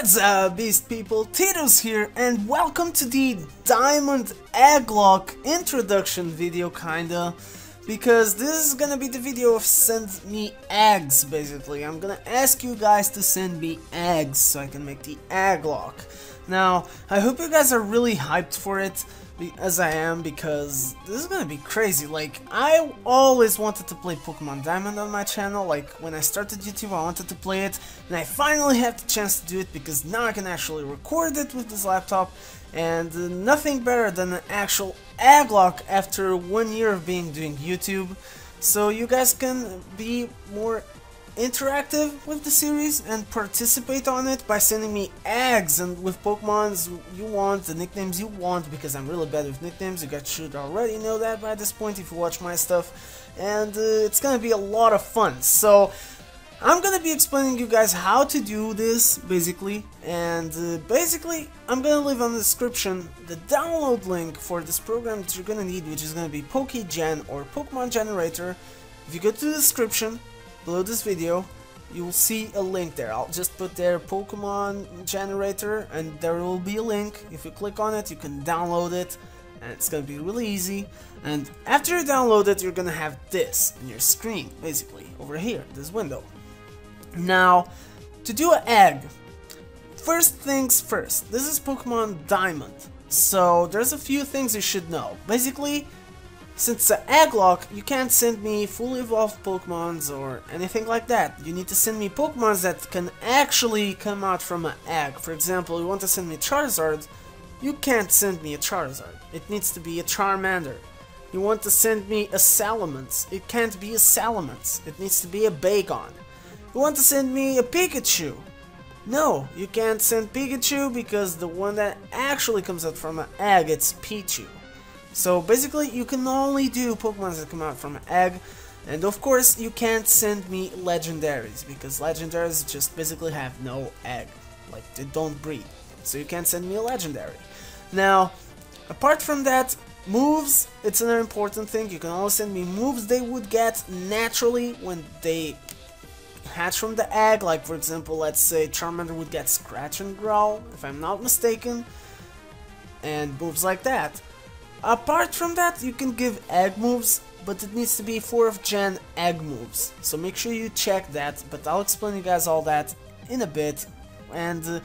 What's up, beast people? Titos here, and welcome to the Diamond Egglocke introduction video, kinda. Because this is gonna be the video of send me eggs, basically. I'm gonna ask you guys to send me eggs so I can make the Egglocke. Now, I hope you guys are really hyped for it, as I am, because this is gonna be crazy. Like, I always wanted to play Pokemon Diamond on my channel. Like, when I started YouTube, I wanted to play it, and I finally had the chance to do it because now I can actually record it with this laptop, and nothing better than an actual Egglocke after 1 year of doing YouTube. So you guys can be more interactive with the series and participate on it by sending me eggs and with Pokemons you want, the nicknames you want, because I'm really bad with nicknames. You guys should already know that by this point if you watch my stuff, and it's gonna be a lot of fun. So I'm gonna be explaining you guys how to do this basically, and basically I'm gonna leave on the description the download link for this program that you're gonna need, which is gonna be PokéGen or Pokemon Generator. If you go to the description below this video, you will see a link there. I'll just put there Pokemon Generator, and there will be a link. If you click on it, you can download it, and it's gonna be really easy. And after you download it, you're gonna have this on your screen, basically, over here, this window. Now, to do an egg, first things first, this is Pokemon Diamond, so there's a few things you should know. Basically, since it's an Egglocke, you can't send me fully evolved Pokemons or anything like that. You need to send me Pokemons that can actually come out from an egg. For example, you want to send me Charizard, you can't send me a Charizard. It needs to be a Charmander. You want to send me a Salamence, it can't be a Salamence. It needs to be a Bagon. You want to send me a Pikachu. No, you can't send Pikachu because the one that actually comes out from an egg, it's Pichu. So basically, you can only do Pokemon that come out from an egg, and of course, you can't send me legendaries because legendaries just basically have no egg, like they don't breed. So you can't send me a legendary. Now, apart from that, moves, it's another important thing. You can only send me moves they would get naturally when they hatch from the egg. Like for example, let's say Charmander would get Scratch and Growl, if I'm not mistaken, and moves like that. Apart from that, you can give egg moves, but it needs to be 4th gen egg moves. So make sure you check that, but I'll explain you guys all that in a bit. And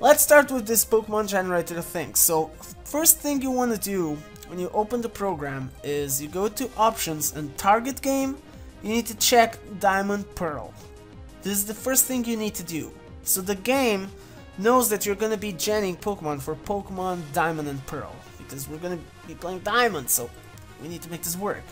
let's start with this Pokemon Generator thing. So first thing you want to do when you open the program is you go to Options and Target Game. You need to check Diamond Pearl. This is the first thing you need to do. So the game knows that you're going to be genning Pokemon for Pokemon Diamond and Pearl, because we're gonna be playing Diamond, so we need to make this work.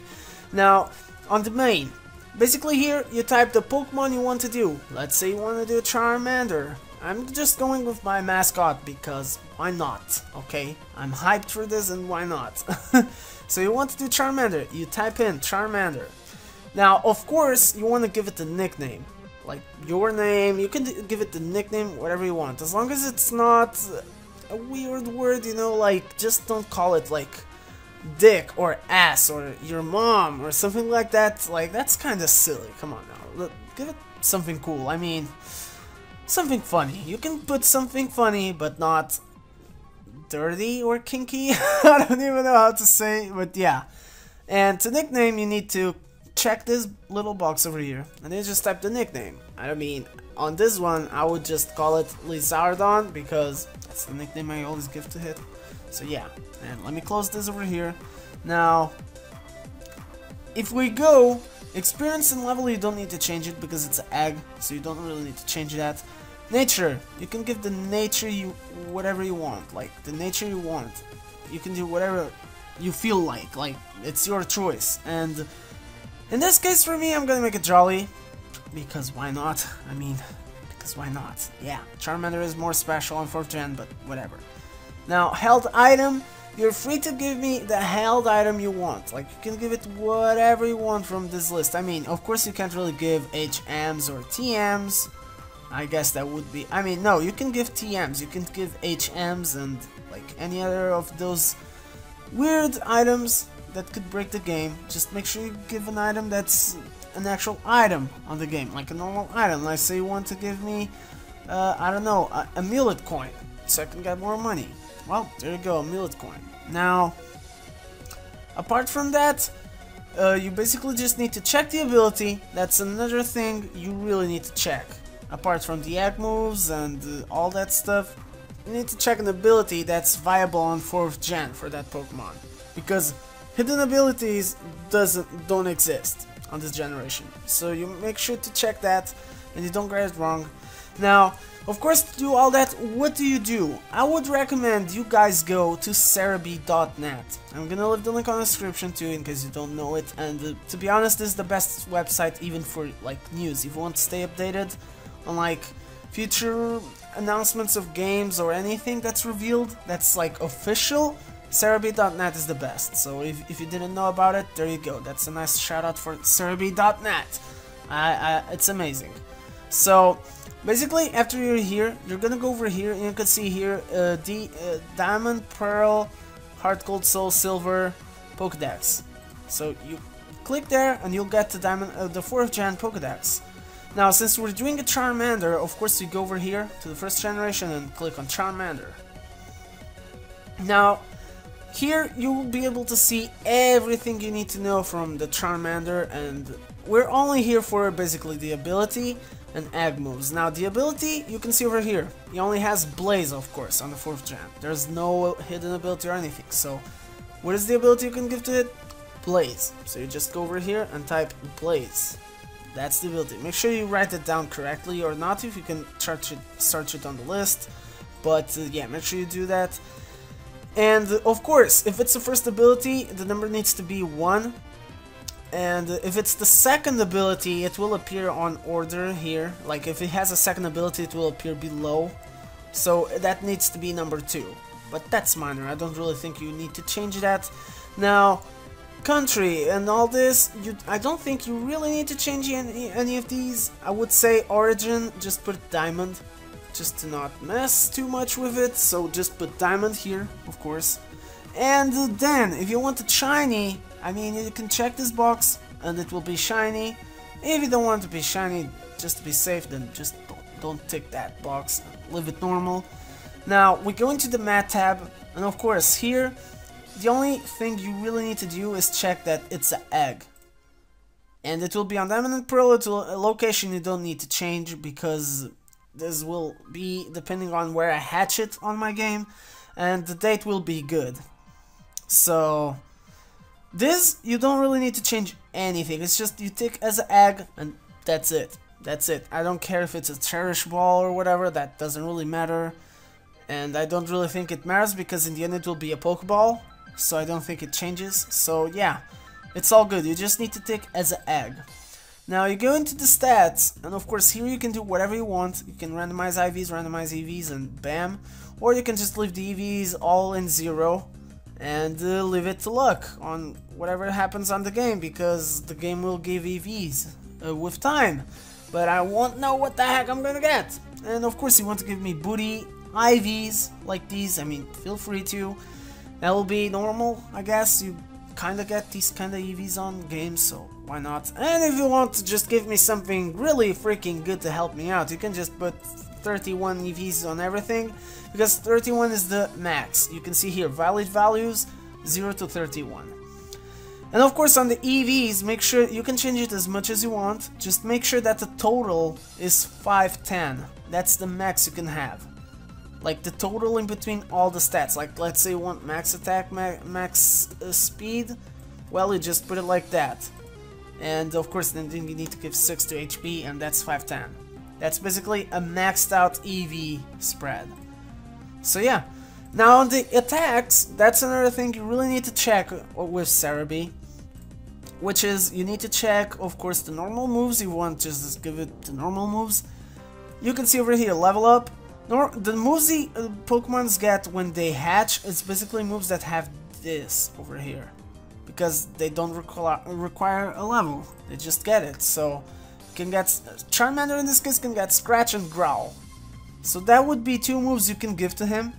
Now, on the main, basically here, you type the Pokemon you want to do. Let's say you want to do a Charmander. I'm just going with my mascot because why not, okay? I'm hyped for this and why not? So you want to do Charmander, you type in Charmander. Now, of course, you want to give it a nickname. Like your name, you can give it the nickname, whatever you want, as long as it's not a weird word, you know, like just don't call it like dick or ass or your mom or something like that. Like that's kind of silly. Come on now, look, give it something cool. I mean, something funny. You can put something funny, but not dirty or kinky. I don't even know how to say, but yeah. And to nickname, you need to check this little box over here, and then just type the nickname. I mean, on this one, I would just call it Lizardon because that's the nickname I always give to it. So yeah, and let me close this over here. Now, if we go experience and level, you don't need to change it because it's an egg, so you don't really need to change that. Nature, you can give the nature whatever you want, like the nature you want. You can do whatever you feel like it's your choice. And in this case for me, I'm gonna make it Jolly, because why not? I mean, because why not? Yeah, Charmander is more special on 4th gen, but whatever. Now, held item, you're free to give me the held item you want. Like, you can give it whatever you want from this list. I mean, of course you can't really give HMs or TMs. I guess that would be, I mean, no, you can give TMs, you can give HMs and like any other of those weird items that could break the game. Just make sure you give an item that's an actual item on the game, like a normal item. Like say you want to give me I don't know, a millet coin, so I can get more money. Well, there you go, a millet coin. Now, apart from that, you basically just need to check the ability. That's another thing you really need to check. Apart from the egg moves and all that stuff, you need to check an ability that's viable on 4th gen for that Pokemon. Because hidden abilities don't exist on this generation. So you make sure to check that and you don't get it wrong. Now, of course, to do all that, what do? I would recommend you guys go to Cerebi.net. I'm gonna leave the link on the description too in case you don't know it, and to be honest, this is the best website even for like news. If you want to stay updated on like future announcements of games or anything that's revealed that's like official, Cerebi.net is the best. So if you didn't know about it, there you go. That's a nice shout out for Cerebi.net. It's amazing. So basically, after you're here, you're gonna go over here and you can see here Diamond, Pearl, Heart, Gold, Soul, Silver, Pokedex. So you click there and you'll get the the 4th gen Pokedex. Now, since we're doing a Charmander, of course you go over here to the 1st generation and click on Charmander. Now, here you will be able to see everything you need to know from the Charmander, and we're only here for basically the ability and egg moves. Now, the ability you can see over here, he only has Blaze, of course, on the 4th gen. There's no hidden ability or anything. So, what is the ability you can give to it? Blaze. So you just go over here and type Blaze. That's the ability. Make sure you write it down correctly, or not if you can search it on the list. But yeah, make sure you do that. And of course, if it's the 1st ability, the number needs to be 1. And if it's the 2nd ability, it will appear on order here. Like if it has a 2nd ability, it will appear below. So that needs to be number 2. But that's minor. I don't really think you need to change that. Now, country and all this, I don't think you really need to change any of these. I would say origin, just put diamond, just to not mess too much with it. So just put diamond here, of course. And then, if you want a shiny, I mean, you can check this box and it will be shiny. If you don't want to be shiny, just to be safe, then just don't tick that box, leave it normal. Now, we go into the mat tab, and of course here, the only thing you really need to do is check that it's an egg. And it will be on Diamond and Pearl. It's a location you don't need to change, because this will be depending on where I hatch it on my game, and the date will be good. So this, you don't really need to change anything. It's just you tick as an egg and that's it. That's it. I don't care if it's a Cherish Ball or whatever, that doesn't really matter. And I don't really think it matters, because in the end it will be a Pokeball, so I don't think it changes. So yeah, it's all good. You just need to tick as an egg. Now you go into the stats, and of course here you can do whatever you want. You can randomize IVs, randomize EVs, and bam. Or you can just leave the EVs all in 0 and leave it to luck on whatever happens on the game, because the game will give EVs with time. But I won't know what the heck I'm gonna get. And of course you want to give me booty IVs like these, I mean, feel free to. That will be normal, I guess. You kinda get these kinda EVs on games, so why not? And if you want to just give me something really freaking good to help me out, you can just put 31 EVs on everything, because 31 is the max. You can see here, valid values 0 to 31. And of course on the EVs, make sure you can change it as much as you want. Just make sure that the total is 510. That's the max you can have. Like the total in between all the stats. Like let's say you want max attack, max speed. Well, you just put it like that. And of course then you need to give 6 to HP, and that's 510. That's basically a maxed out EV spread. So yeah. Now on the attacks, that's another thing you really need to check with Cerebi, which is you need to check, of course, the normal moves. You want to just give it the normal moves. You can see over here, level up. The moves the Pokemons get when they hatch, it's basically moves that have this over here, because they don't require a level. They just get it. So you can get Charmander in this case can get Scratch and Growl. So that would be 2 moves you can give to him.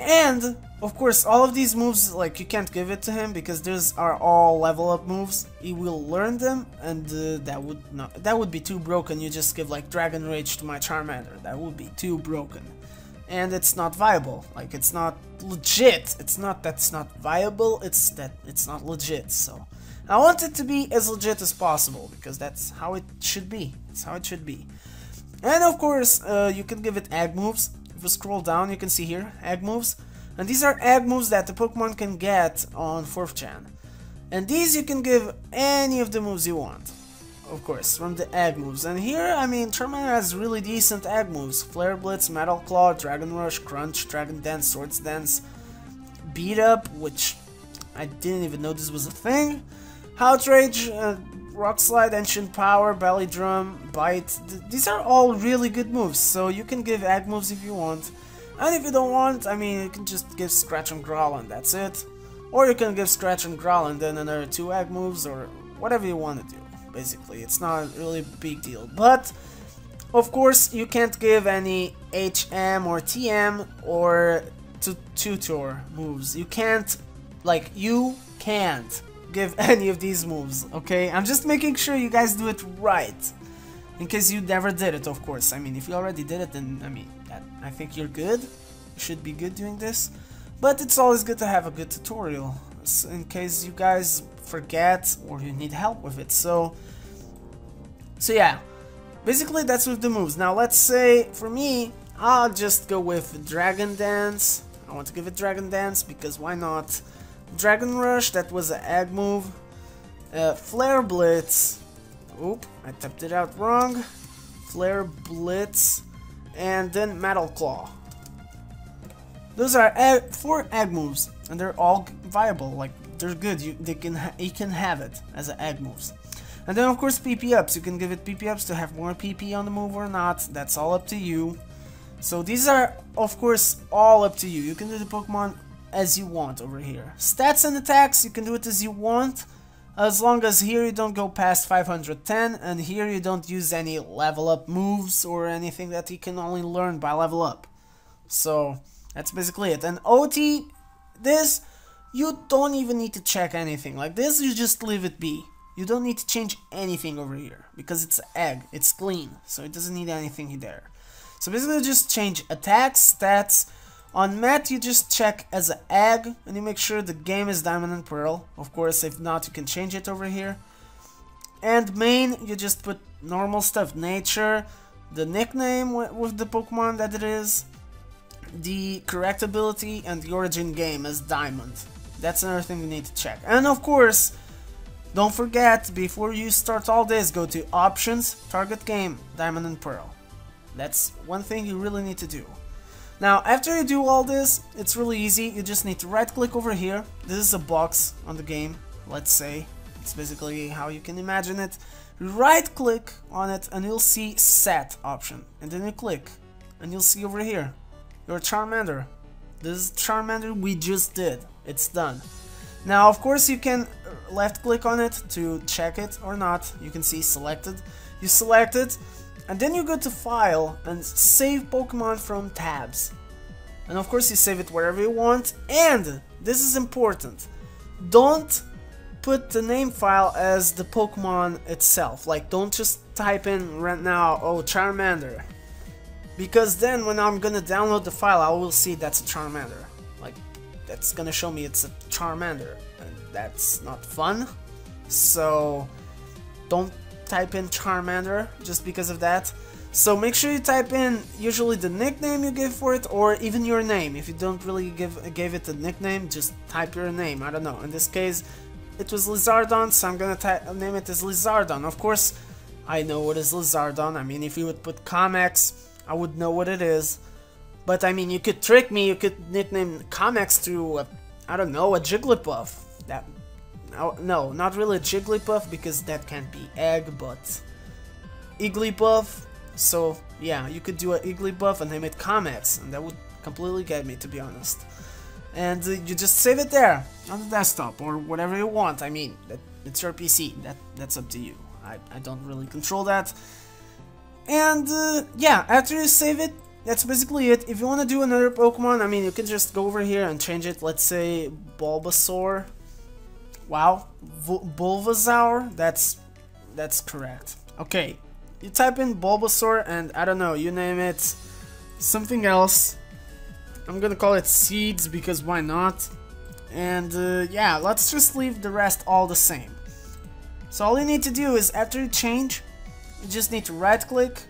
And of course, all of these moves, like, you can't give it to him because these are all level up moves. He will learn them, and that would be too broken. You just give like Dragon Rage to my Charmander. That would be too broken, and it's not viable. Like, it's not legit. It's not that it's not viable. It's that it's not legit. So I want it to be as legit as possible because that's how it should be. That's how it should be. And of course, you can give it egg moves. If you scroll down, you can see here egg moves. And these are egg moves that the Pokemon can get on 4th gen. And these you can give any of the moves you want, of course, from the egg moves. And here, I mean, Charmander has really decent egg moves. Flare Blitz, Metal Claw, Dragon Rush, Crunch, Dragon Dance, Swords Dance, Beat Up, which I didn't even know this was a thing. Outrage, Rock Slide, Ancient Power, Belly Drum, Bite. These are all really good moves, so you can give egg moves if you want. And if you don't want, I mean, you can just give Scratch and Growl and that's it. Or you can give Scratch and Growl and then another 2 egg moves, or whatever you want to do, basically. It's not really a big deal. But, of course, you can't give any HM or TM or Tutor moves. You can't give any of these moves, okay? I'm just making sure you guys do it right. In case you never did it, of course. I mean, if you already did it, then, I mean, I think you're good. You should be good doing this. But it's always good to have a good tutorial, in case you guys forget or you need help with it. So yeah, basically that's with the moves. Now let's say, for me, I'll just go with Dragon Dance. I want to give it Dragon Dance, because why not? Dragon Rush, that was an egg move. Flare Blitz. Oop, I typed it out wrong. Flare Blitz, and then Metal Claw. Those are 4 egg moves, and they're all viable. Like, they're good. You can have it as an egg moves. And then of course PP ups. You can give it PP ups to have more PP on the move or not. That's all up to you. So these are of course all up to you. You can do the Pokemon as you want over here. Stats and attacks, you can do it as you want. As long as here you don't go past 510, and here you don't use any level up moves or anything that you can only learn by level up. So that's basically it. And OT, this, you don't even need to check anything. Like this, you just leave it be. You don't need to change anything over here, because it's an egg, it's clean, so it doesn't need anything there. So basically just change attacks, stats. On Met, you just check as an egg, and you make sure the game is Diamond and Pearl. Of course, if not, you can change it over here. And main, you just put normal stuff, nature, the nickname with the Pokemon that it is, the correct ability, and the origin game as Diamond. That's another thing you need to check. And of course, don't forget, before you start all this, go to Options, Target Game, Diamond and Pearl. That's one thing you really need to do. Now, after you do all this, it's really easy. You just need to right-click over here. This is a box on the game, let's say. It's basically how you can imagine it. Right-click on it, and you'll see Set option. And then you click, and you'll see over here, your Charmander. This is Charmander we just did. It's done. Now, of course, you can left-click on it to check it or not. You can see Selected. You select it. And then you go to File and Save Pokemon from Tabs. And of course you save it wherever you want. And this is important. Don't put the name file as the Pokemon itself. Like, don't just type in right now, oh, Charmander. Because then when I'm gonna download the file, I will see that's a Charmander. Like, that's gonna show me it's a Charmander. And that's not fun. So don't type in Charmander just because of that. So make sure you type in usually the nickname you give for it, or even your name. If you don't really gave it a nickname, just type your name. I don't know. In this case, it was Lizardon, so I'm gonna name it as Lizardon. Of course, I know what is Lizardon. I mean, if you would put Comex, I would know what it is. But I mean, you could trick me. You could nickname Comex to, I don't know, a Jigglypuff. That. No, not really a Jigglypuff, because that can't be egg, but Igglybuff. So yeah, you could do a Igglybuff and name it Comex, and that would completely get me, to be honest. And you just save it there on the desktop or whatever you want. I mean, it's your PC. That's up to you. I don't really control that. And yeah, after you save it, that's basically it. If you want to do another Pokemon, I mean, you can just go over here and change it. Let's say Bulbasaur. Wow, Bulbasaur. That's correct. Okay, you type in Bulbasaur and I don't know, you name it something else. I'm gonna call it Seeds because why not? And yeah, let's just leave the rest all the same. So all you need to do is after you change, you just need to right click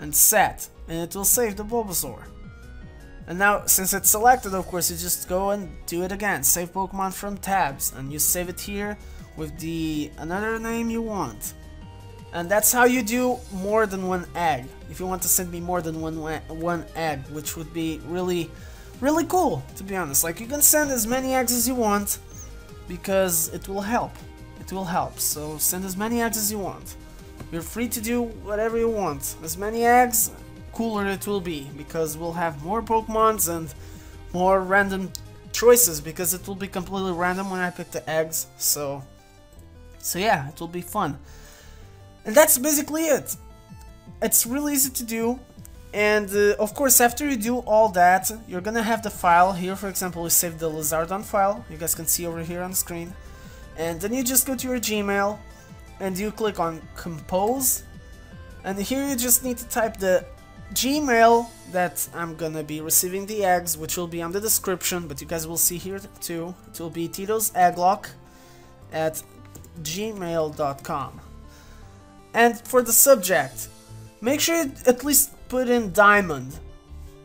and set, and it will save the Bulbasaur. And now since it's selected, of course, you just go and do it again. Save Pokemon from tabs, and you save it here with the another name you want. And that's how you do more than one egg. If you want to send me more than one egg, which would be really cool, to be honest. Like, you can send as many eggs as you want because it will help. It will help. So send as many eggs as you want. You're free to do whatever you want. As many eggs, cooler it will be, because we'll have more Pokemons and more random choices, because it will be completely random when I pick the eggs. So yeah, it will be fun. And that's basically it. It's really easy to do. And of course, after you do all that, you're gonna have the file. Here, for example, we saved the Lizardon file. You guys can see over here on the screen. And then you just go to your Gmail and you click on Compose. And here you just need to type the Gmail that I'm gonna be receiving the eggs, which will be on the description, but you guys will see here too. It will be titosegglocke@gmail.com. And for the subject, make sure you at least put in Diamond,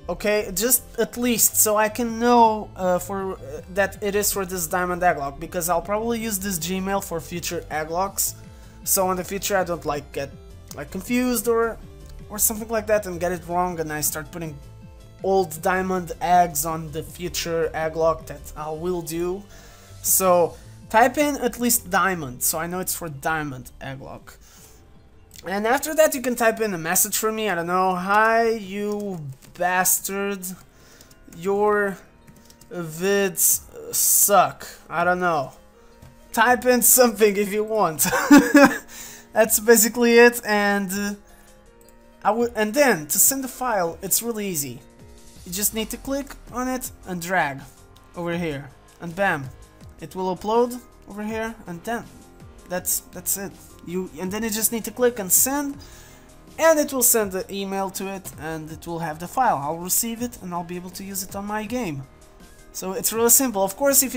okay? Just at least, so I can know that it is for this Diamond Egglocke, because I'll probably use this Gmail for future Egglocks. So in the future I don't get confused or something like that and get it wrong, and I start putting old Diamond eggs on the future Egglocke that I will do. So type in at least Diamond, so I know it's for Diamond Egglocke. And after that you can type in a message for me, I don't know, hi you bastard, your vids suck, I don't know. Type in something if you want. That's basically it, and and then to send the file, it's really easy. You just need to click on it and drag over here, and bam, it will upload over here, and then that's it. And then you just need to click and send, and it will send the email to it, and it will have the file. I'll receive it, and I'll be able to use it on my game. So it's really simple. Of course, if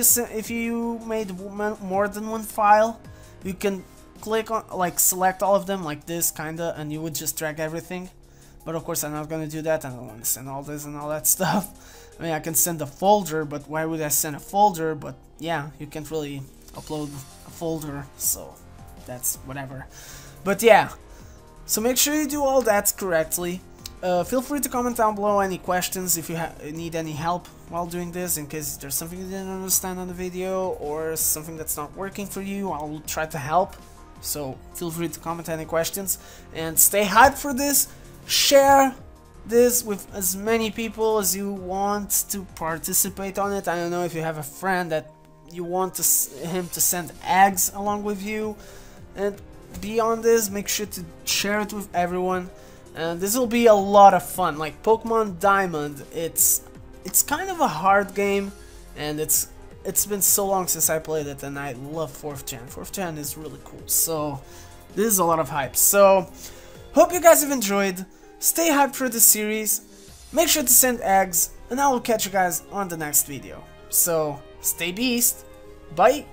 you made more than one file, you can click on, like, select all of them like this kinda, and you would just drag everything. But of course I'm not gonna do that. I don't want to send all this and all that stuff. I mean, I can send a folder, but why would I send a folder? But yeah, you can't really upload a folder, so that's whatever. But yeah, so make sure you do all that correctly. Feel free to comment down below any questions if you need any help while doing this, in case there's something you didn't understand on the video or something that's not working for you. I'll try to help, so feel free to comment any questions, and stay hyped for this. Share this with as many people as you want to participate on it. I don't know, if you have a friend that you want him to send eggs along with you and be on this, make sure to share it with everyone. And this will be a lot of fun. Like Pokemon Diamond, it's kind of a hard game, and it's been so long since I played it, and I love 4th Gen. 4th Gen is really cool, so this is a lot of hype. So hope you guys have enjoyed. Stay hyped for the series. Make sure to send eggs, and I will catch you guys on the next video. So stay beast. Bye.